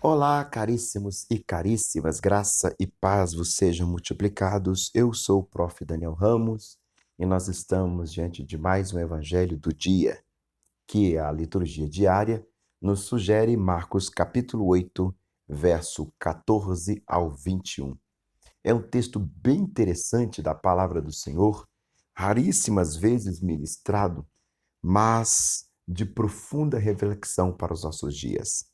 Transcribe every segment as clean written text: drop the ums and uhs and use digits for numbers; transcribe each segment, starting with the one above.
Olá, caríssimos e caríssimas, graça e paz vos sejam multiplicados. Eu sou o Prof. Daniel Ramos e nós estamos diante de mais um Evangelho do dia, que a liturgia diária nos sugere Marcos capítulo 8, verso 14 ao 21. É um texto bem interessante da palavra do Senhor, raríssimas vezes ministrado, mas de profunda reflexão para os nossos dias.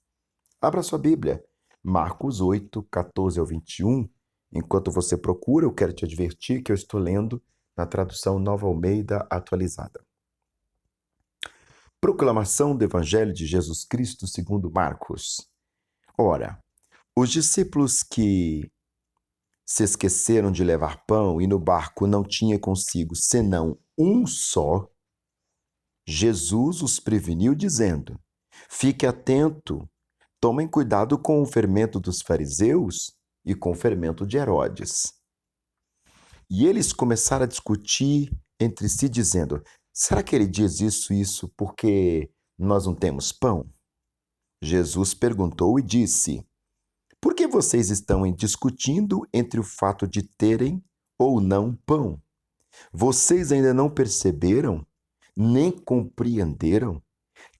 Abra sua Bíblia, Marcos 8, 14 ao 21. Enquanto você procura, eu quero te advertir que eu estou lendo na tradução Nova Almeida atualizada. Proclamação do Evangelho de Jesus Cristo segundo Marcos. Ora, os discípulos que se esqueceram de levar pão e no barco não tinha consigo senão um só, Jesus os preveniu dizendo: Fique atento. Tomem cuidado com o fermento dos fariseus e com o fermento de Herodes. E eles começaram a discutir entre si, dizendo: será que ele diz isso porque nós não temos pão? Jesus perguntou e disse: por que vocês estão discutindo entre o fato de terem ou não pão? Vocês ainda não perceberam, nem compreenderam?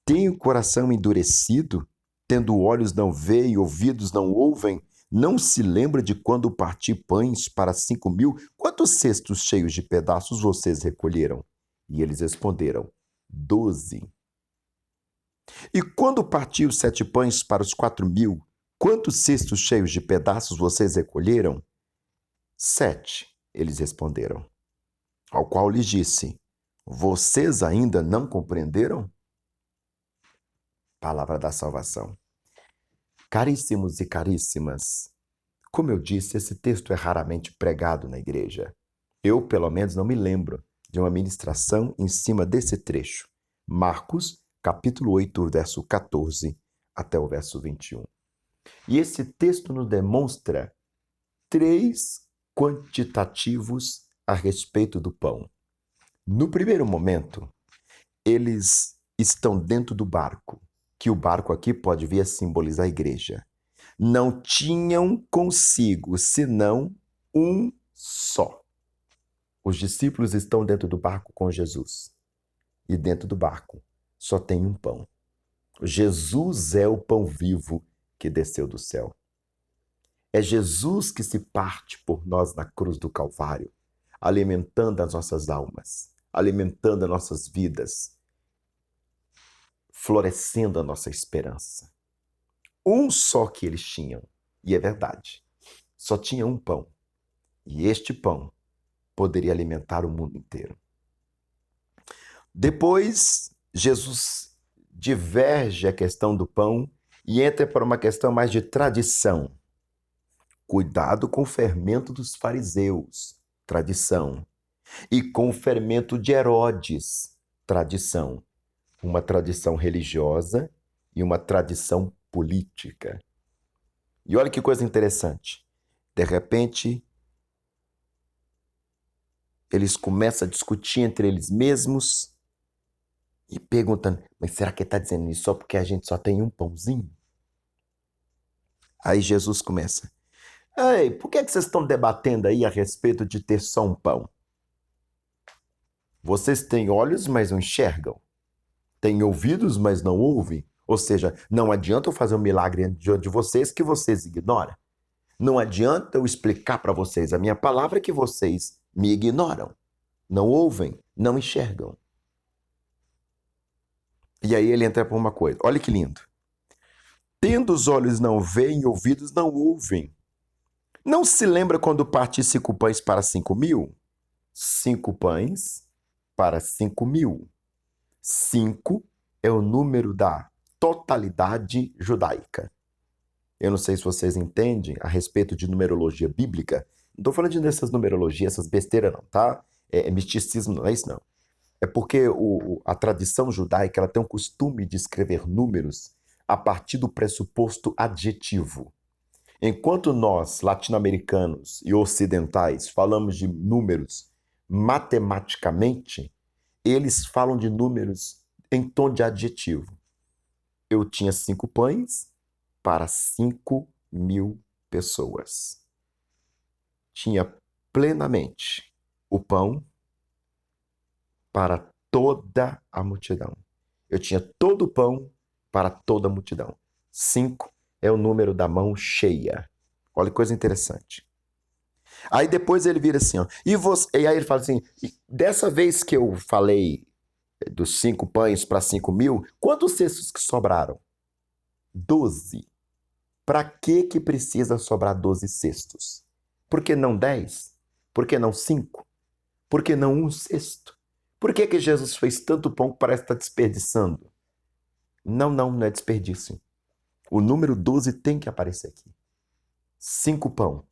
Têm o coração endurecido? Tendo olhos não veem, ouvidos não ouvem, não se lembra de quando parti pães para 5.000? Quantos cestos cheios de pedaços vocês recolheram? E eles responderam: 12. E quando parti os 7 pães para os 4.000, quantos cestos cheios de pedaços vocês recolheram? 7, eles responderam. Ao qual lhes disse: vocês ainda não compreenderam? Palavra da salvação. Caríssimos e caríssimas, como eu disse, esse texto é raramente pregado na igreja. Eu, pelo menos, não me lembro de uma ministração em cima desse trecho. Marcos, capítulo 8, verso 14 até o verso 21. E esse texto nos demonstra 3 quantitativos a respeito do pão. No primeiro momento, eles estão dentro do barco, que o barco aqui pode vir a simbolizar a igreja. Não tinham consigo senão um só. Os discípulos estão dentro do barco com Jesus. E dentro do barco só tem um pão. Jesus é o pão vivo que desceu do céu. É Jesus que se parte por nós na cruz do Calvário, alimentando as nossas almas, alimentando as nossas vidas, florescendo a nossa esperança. Um só que eles tinham, e é verdade, só tinha um pão. E este pão poderia alimentar o mundo inteiro. Depois, Jesus diverge a questão do pão e entra para uma questão mais de tradição. Cuidado com o fermento dos fariseus, tradição. E com o fermento de Herodes, tradição. Uma tradição religiosa e uma tradição política. E olha que coisa interessante. De repente, eles começam a discutir entre eles mesmos e perguntando: mas será que ele está dizendo isso só porque a gente só tem um pãozinho? Aí Jesus começa: ei, por que vocês estão debatendo aí a respeito de ter só um pão? Vocês têm olhos, mas não enxergam. Têm ouvidos, mas não ouvem. Ou seja, não adianta eu fazer um milagre diante de vocês que vocês ignoram. Não adianta eu explicar para vocês a minha palavra que vocês me ignoram. Não ouvem, não enxergam. E aí ele entra por uma coisa. Olha que lindo. Tendo os olhos não veem, ouvidos não ouvem. Não se lembra quando parti 5 pães para 5.000? 5 pães para 5.000. 5 é o número da totalidade judaica. Eu não sei se vocês entendem a respeito de numerologia bíblica. Não estou falando dessas numerologias, essas besteiras não, tá? É misticismo, não é isso não. É porque a tradição judaica ela tem um costume de escrever números a partir do pressuposto adjetivo. Enquanto nós, latino-americanos e ocidentais, falamos de números matematicamente, eles falam de números em tom de adjetivo. Eu tinha 5 pães para 5.000 pessoas. Tinha plenamente o pão para toda a multidão. Eu tinha todo o pão para toda a multidão. 5 é o número da mão cheia. Olha que coisa interessante. Aí depois ele vira assim, ó. E aí ele fala assim, dessa vez que eu falei dos 5 pães para 5.000, quantos cestos que sobraram? 12. Para que precisa sobrar 12 cestos? Por que não 10? Por que não 5? Por que não 1 cesto? Por que Jesus fez tanto pão que parece estar desperdiçando? Não é desperdício. O número 12 tem que aparecer aqui. 5 pão.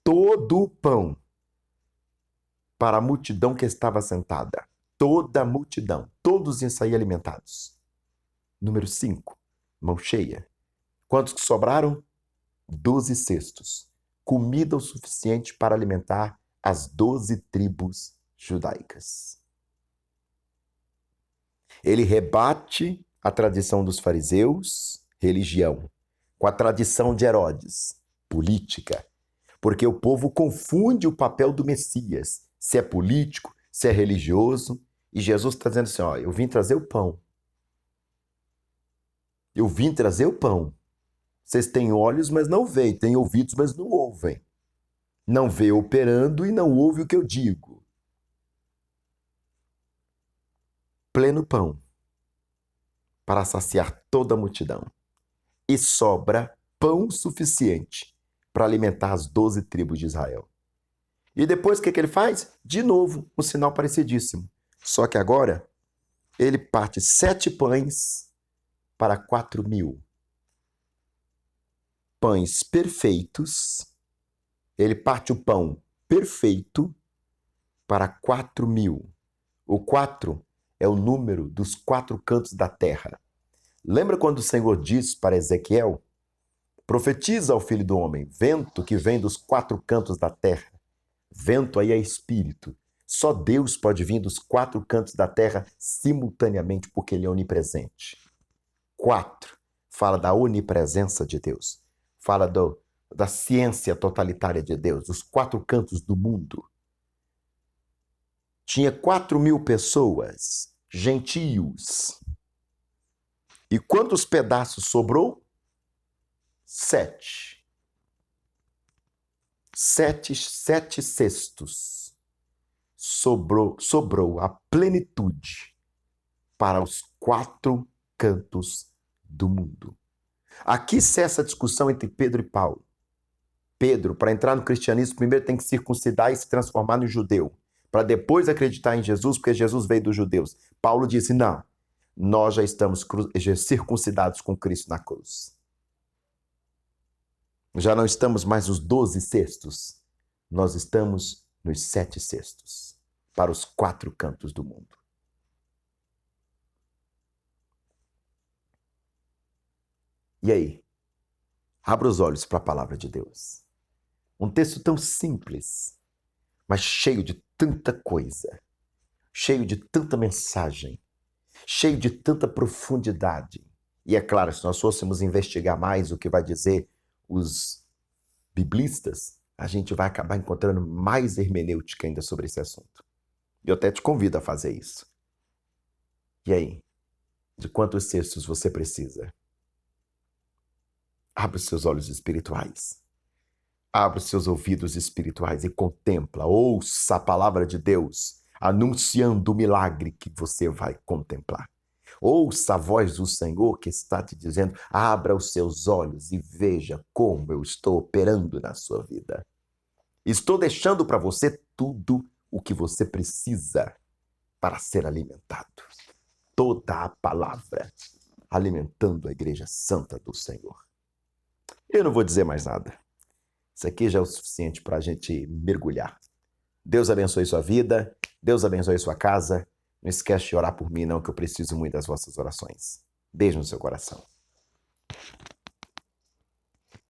Todo o pão para a multidão que estava sentada. Toda a multidão. Todos iam sair alimentados. Número 5. Mão cheia. Quantos que sobraram? 12 cestos. Comida o suficiente para alimentar as 12 tribos judaicas. Ele rebate a tradição dos fariseus, religião, com a tradição de Herodes, política. Porque o povo confunde o papel do Messias, se é político, se é religioso. E Jesus está dizendo assim, ó, eu vim trazer o pão. Eu vim trazer o pão. Vocês têm olhos, mas não veem. Têm ouvidos, mas não ouvem. Não vê operando e não ouve o que eu digo. Pleno pão para saciar toda a multidão. E sobra pão suficiente para alimentar as 12 tribos de Israel. E depois o que ele faz? De novo, um sinal parecidíssimo. Só que agora ele parte 7 pães para 4.000. Pães perfeitos. Ele parte o pão perfeito para 4.000. O 4 é o número dos 4 cantos da terra. Lembra quando o Senhor diz para Ezequiel? Profetiza ao filho do homem, vento que vem dos 4 cantos da terra. Vento aí é espírito. Só Deus pode vir dos 4 cantos da terra simultaneamente, porque ele é onipresente. 4 fala da onipresença de Deus. Fala da ciência totalitária de Deus, os 4 cantos do mundo. Tinha 4.000 pessoas, gentios. E quantos pedaços sobrou? 7. 7 cestos. Sobrou a plenitude para os 4 cantos do mundo. Aqui cessa a discussão entre Pedro e Paulo. Pedro, para entrar no cristianismo, primeiro tem que circuncidar e se transformar no judeu, para depois acreditar em Jesus, porque Jesus veio dos judeus. Paulo disse, não, nós já estamos circuncidados com Cristo na cruz. Já não estamos mais nos 12 cestos, nós estamos nos 7 cestos, para os 4 cantos do mundo. E aí? Abra os olhos para a palavra de Deus. Um texto tão simples, mas cheio de tanta coisa, cheio de tanta mensagem, cheio de tanta profundidade. E é claro, se nós fôssemos investigar mais o que vai dizer os biblistas, a gente vai acabar encontrando mais hermenêutica ainda sobre esse assunto. E eu até te convido a fazer isso. E aí? De quantos cestos você precisa? Abre os seus olhos espirituais. Abre os seus ouvidos espirituais e contempla, ouça a palavra de Deus, anunciando o milagre que você vai contemplar. Ouça a voz do Senhor que está te dizendo, abra os seus olhos e veja como eu estou operando na sua vida. Estou deixando para você tudo o que você precisa para ser alimentado. Toda a palavra alimentando a Igreja Santa do Senhor. Eu não vou dizer mais nada. Isso aqui já é o suficiente para a gente mergulhar. Deus abençoe sua vida, Deus abençoe sua casa. Não esquece de orar por mim, não, que eu preciso muito das vossas orações. Beijo no seu coração.